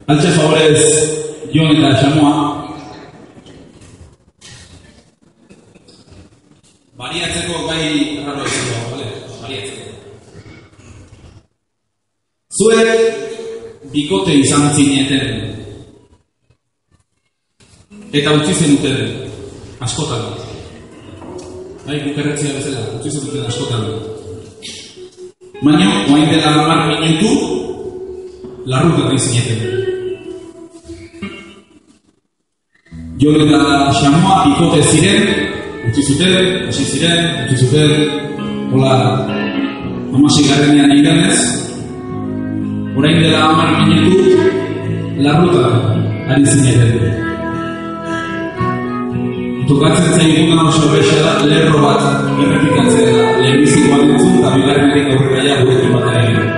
Altxe favorez, Jon eta Xamoa. Bariatzeko gai erraro izango, bale? Bariatzeko. Zuek bikote izan zineten. Eta utzi zenuten askotan. Bai, bukerretzea bezala, utzi zenuten askotan. Baina, oain dela 10 minutu, larrutan zineten. Jon eta Xamoa bikote ziren, utzi zuten, hasi ziren, utzi zuten, hola, 16. iganez, orain dela 10 minutu, larrutan ari zineten. Tokatzen zaiguna oso besa da, lerro bat errepikatzea da, lehenbizikoan entzun, eta bigarrenetik aurrera gurekin bat egin.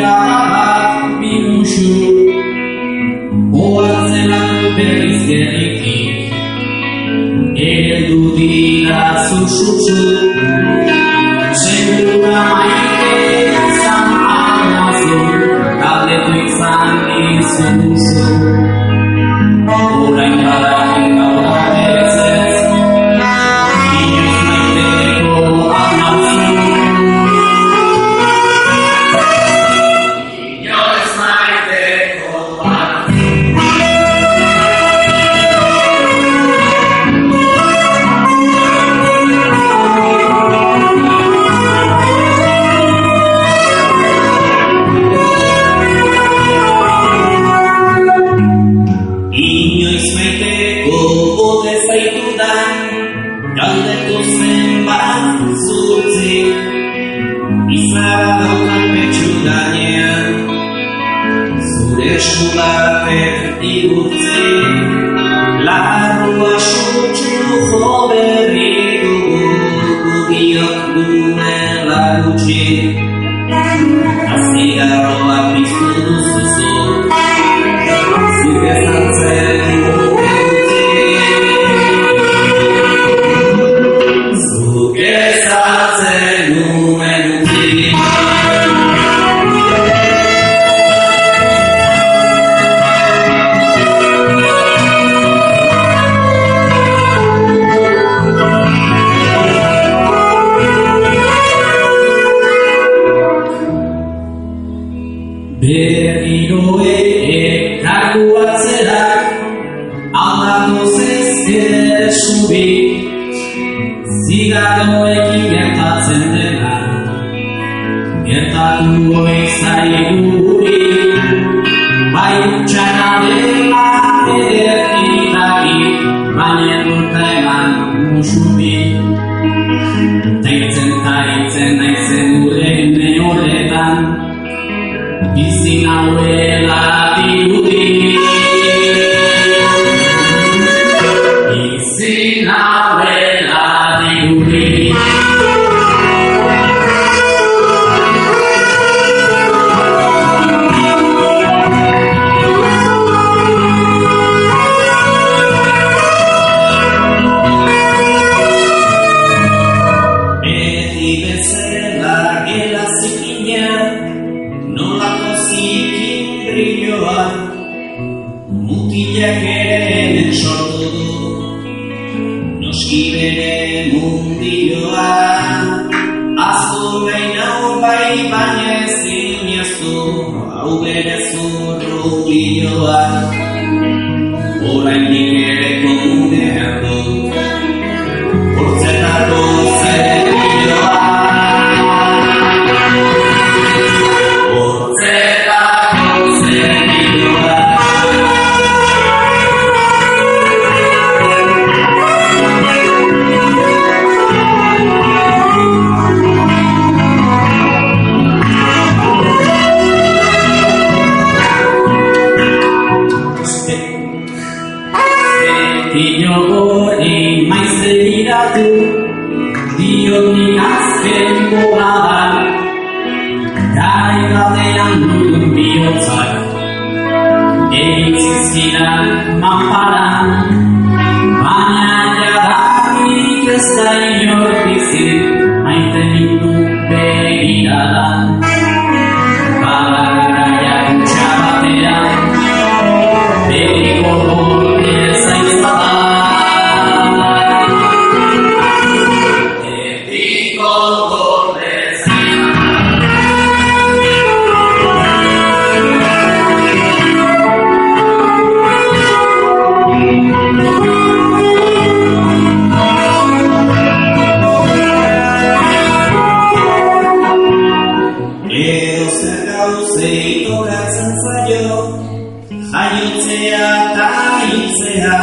bat bimusu, ohartzenak berriz gerriki, heldu dira zuzutzu, segura maite izan aldazu, galdetu izan izuzu, orain badakin gaur ez ez, inoiz maiteko alnauzu. Galdetu zenbat zutzi, izara daukat petxu gainean, zure eskubatek igurtzi, larrua sutsu jo berri dugu, gubiok duela gutxi, azigarroa piztu duzuzu, zuk ezartzen berriro kargu atzerak aldatu zezker eskubi, zigarroekin gertatzen dena, gertatu hoi zaiguri, bai utxana dela ederki daki, baina dut eman musubi. Taitzen naizen urene horretan, bizi nauela dirudi, bizi nauela dirudi. Beti bezala gela zikina, nolako zikin brilloa, mutilak ere sortu du, noski bere mundioa, aztu behin hau bai baina ezin jaztu, hau bere zurrugioa, oraindik ere komunean du, hortzetako zerioa. Ino hori maiz begiratu, dionik azken bolada, garai batean duen bihotzak, eritzizkidan mamparan, baina jadanik ez da inor bizi, maite nindu begiradan, garaiak utxa batean, begiko ez zaizbada. Tokatzen zaio, jaiotzea eta hiltzea,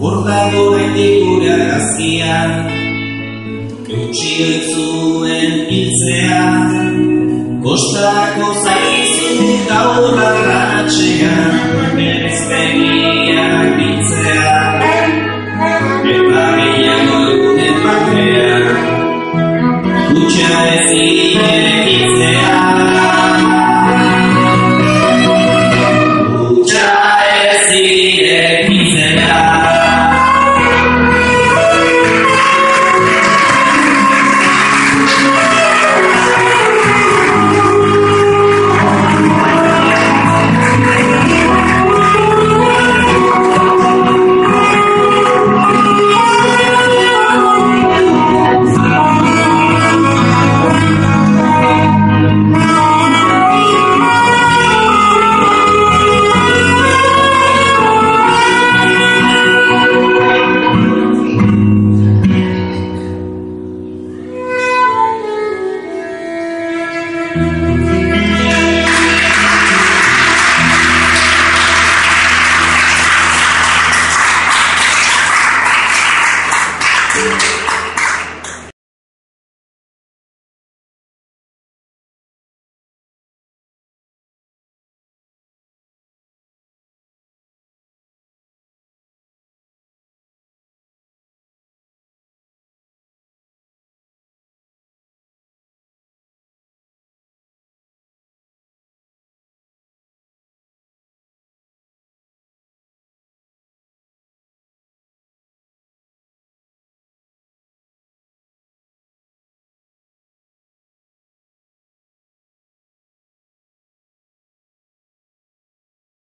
hor dago hendik gure argazkia, eutsi zuen hiltzea, kostako zaizu gaur arratxean,